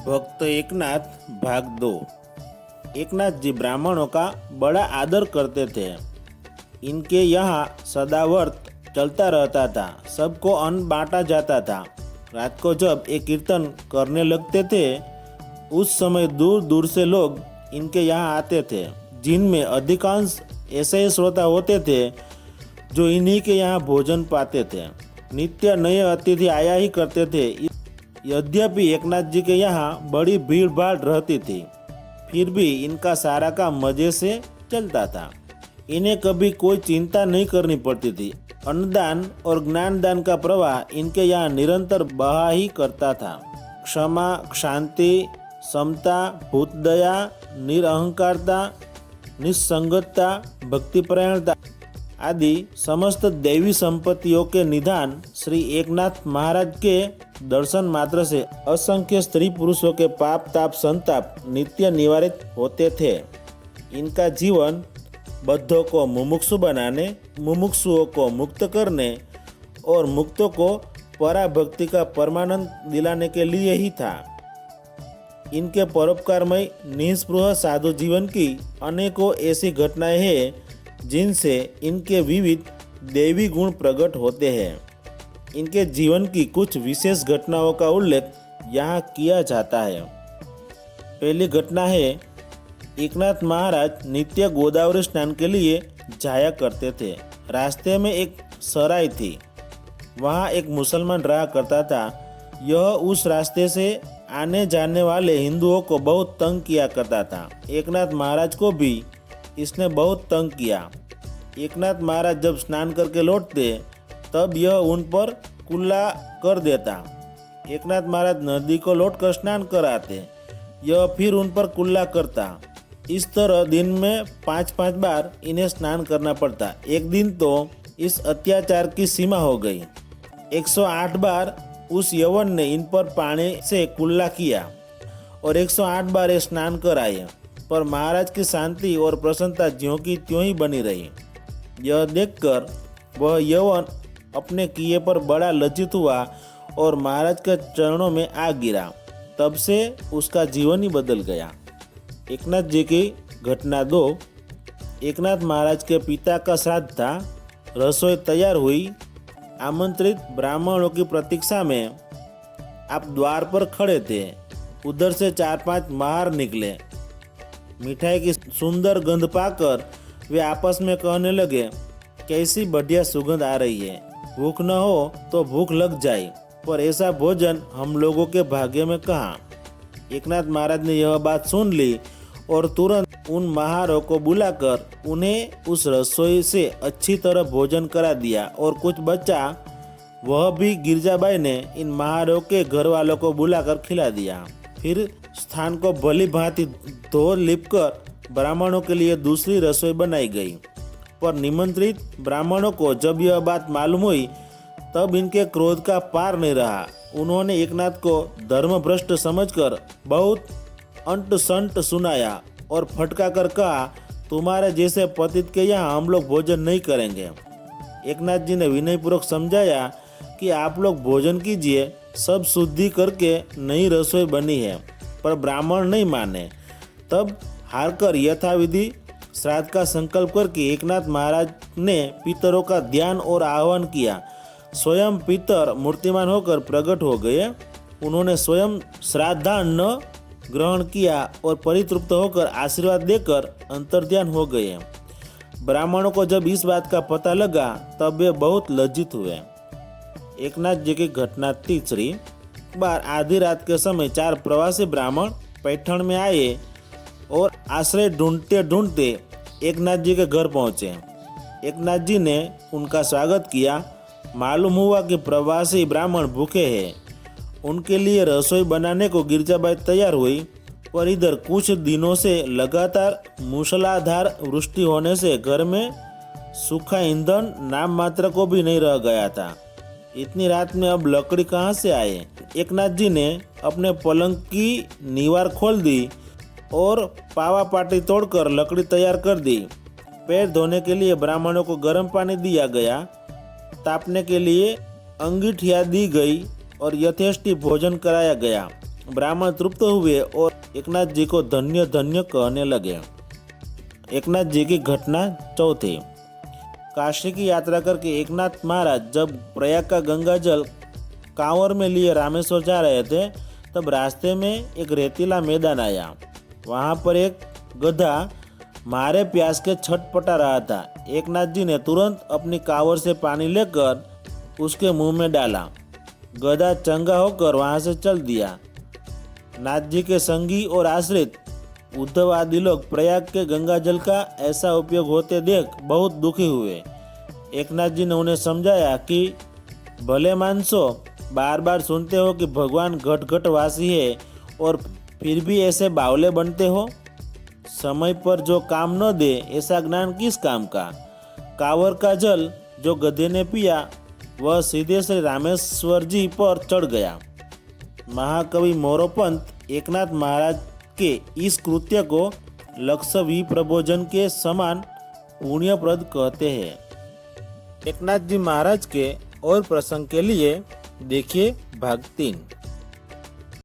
भक्त एकनाथ भाग 2। एकनाथ जी ब्राह्मणों का बड़ा आदर करते थे। इनके यहाँ सदाव्रत चलता रहता था। सबको अन्न बांटा जाता था। रात को जब ये कीर्तन करने लगते थे उस समय दूर दूर से लोग इनके यहाँ आते थे, जिनमें अधिकांश ऐसे श्रोता होते थे जो इन्हीं के यहाँ भोजन पाते थे। नित्य नए अतिथि आया ही करते थे। यद्यपि एकनाथ जी के यहाँ बड़ी भीड़ भाड़ रहती थी, फिर भी इनका सारा काम मजे से चलता था। इन्हें कभी कोई चिंता नहीं करनी पड़ती थी। अन्नदान और ज्ञानदान का प्रवाह इनके यहाँ निरंतर बहा ही करता था। क्षमा, शांति, समता, भूतदया, निरअहंकारता, निस्संगतता, भक्तिपरायणता आदि समस्त दैवी संपत्तियों के निधान श्री एकनाथ महाराज के दर्शन मात्र से असंख्य स्त्री पुरुषों के पाप ताप संताप नित्य निवारित होते थे। इनका जीवन बद्धों को मुमुक्षु बनाने, मुमुक्षुओं को मुक्त करने और मुक्तों को पराभक्ति का परमानंद दिलाने के लिए ही था। इनके परोपकारमय निस्पृह साधु जीवन की अनेकों ऐसी घटनाएं हैं जिनसे इनके विविध दैवी गुण प्रकट होते हैं। इनके जीवन की कुछ विशेष घटनाओं का उल्लेख यहाँ किया जाता है। पहली घटना है, एकनाथ महाराज नित्य गोदावरी स्नान के लिए जाया करते थे। रास्ते में एक सराय थी, वहाँ एक मुसलमान रहा करता था। यह उस रास्ते से आने जाने वाले हिंदुओं को बहुत तंग किया करता था। एकनाथ महाराज को भी इसने बहुत तंग किया। एकनाथ महाराज जब स्नान करके लौटते तब यह उन पर कुल्ला कर देता। एकनाथ महाराज नदी को लौटकर स्नान कराते, यह फिर उन पर कुल्ला करता। इस तरह दिन में 5-5 बार इन्हें स्नान करना पड़ता। एक दिन तो इस अत्याचार की सीमा हो गई। 108 बार उस यवन ने इन पर पानी से कुल्ला किया और 108 बार ये स्नान कराए, पर महाराज की शांति और प्रसन्नता ज्यों की त्यों ही बनी रही। यह देखकर वह यवन अपने किए पर बड़ा लज्जित हुआ और महाराज के चरणों में आ गिरा। तब से उसका जीवन ही बदल गया। एकनाथ जी की घटना 2। एकनाथ महाराज के पिता का श्राद्ध था। रसोई तैयार हुई। आमंत्रित ब्राह्मणों की प्रतीक्षा में आप द्वार पर खड़े थे। उधर से 4-5 महार निकले। मिठाई की सुंदर गंध पाकर वे आपस में कहने लगे, कैसी बढ़िया सुगंध आ रही है। भूख न हो तो भूख लग जाए, पर ऐसा भोजन हम लोगों के भाग्य में कहाँ। एकनाथ महाराज ने यह बात सुन ली और तुरंत उन महारों को बुलाकर उन्हें उस रसोई से अच्छी तरह भोजन करा दिया और कुछ बचा वह भी गिरजाबाई ने इन महारों के घर वालों को बुलाकर खिला दिया। फिर स्थान को भली भांति धो लिपकर ब्राह्मणों के लिए दूसरी रसोई बनाई गई। पर निमंत्रित ब्राह्मणों को जब यह बात मालूम हुई तब इनके क्रोध का पार नहीं रहा। उन्होंने एकनाथ को धर्मभ्रष्ट समझकर बहुत अंट संट सुनाया और फटका कर कहा, तुम्हारे जैसे पतित के यहाँ हम लोग भोजन नहीं करेंगे। एकनाथ जी ने विनयपूर्वक समझाया कि आप लोग भोजन कीजिए, सब शुद्धि करके नई रसोई बनी है। पर ब्राह्मण नहीं माने। तब हारकर यथाविधि श्राद्ध का संकल्प करके एकनाथ महाराज ने पितरों का ध्यान और आह्वान किया। स्वयं पितर मूर्तिमान होकर प्रकट हो गए। उन्होंने स्वयं श्राद्धान्न ग्रहण किया और परितृप्त होकर आशीर्वाद देकर अंतर्ध्यान हो गए। ब्राह्मणों को जब इस बात का पता लगा तब वे बहुत लज्जित हुए। एकनाथ जी की घटना 3। बार आधी रात के समय 4 प्रवासी ब्राह्मण पैठण में आए और आश्रय ढूंढते ढूंढते एकनाथ जी के घर पहुंचे। एकनाथ जी ने उनका स्वागत किया। मालूम हुआ कि प्रवासी ब्राह्मण भूखे हैं। उनके लिए रसोई बनाने को गिरजाबाई तैयार हुई, पर इधर कुछ दिनों से लगातार मूसलाधार वृष्टि होने से घर में सूखा ईंधन नाम मात्र को भी नहीं रह गया था। इतनी रात में अब लकड़ी कहाँ से आए। एकनाथ जी ने अपने पलंग की नीवार खोल दी और पावा पाटी तोड़कर लकड़ी तैयार कर दी। पैर धोने के लिए ब्राह्मणों को गर्म पानी दिया गया। तापने के लिए अंगीठियाँ दी गई और यथेष्टि भोजन कराया गया। ब्राह्मण तृप्त हुए और एकनाथ जी को धन्य धन्य कहने लगे। एकनाथ जी की घटना चौथी। काशी की यात्रा करके एकनाथ महाराज जब प्रयाग का गंगा जल कांवर में लिए रामेश्वर जा रहे थे, तब रास्ते में एक रेतीला मैदान आया। वहां पर एक गधा मारे प्यास के छटपटा रहा था। एकनाथ जी ने तुरंत अपनी कांवर से पानी लेकर उसके मुंह में डाला। गधा चंगा होकर वहां से चल दिया। नाथ जी के संगी और आश्रित उद्धव आदि लोग प्रयाग के गंगा जल का ऐसा उपयोग होते देख बहुत दुखी हुए। एकनाथ जी ने उन्हें समझाया कि भले मानसो, बार बार सुनते हो कि भगवान घट घट वासी है और फिर भी ऐसे बावले बनते हो। समय पर जो काम न दे ऐसा ज्ञान किस काम का। कांवर का जल जो गधे ने पिया वह सीधे श्री रामेश्वर जी पर चढ़ गया। महाकवि मोरोपंत एकनाथ महाराज के इस कृत्य को लक्षवी प्रभोजन के समान पुण्यप्रद कहते हैं। एकनाथ जी महाराज के और प्रसंग के लिए देखिए भाग 3।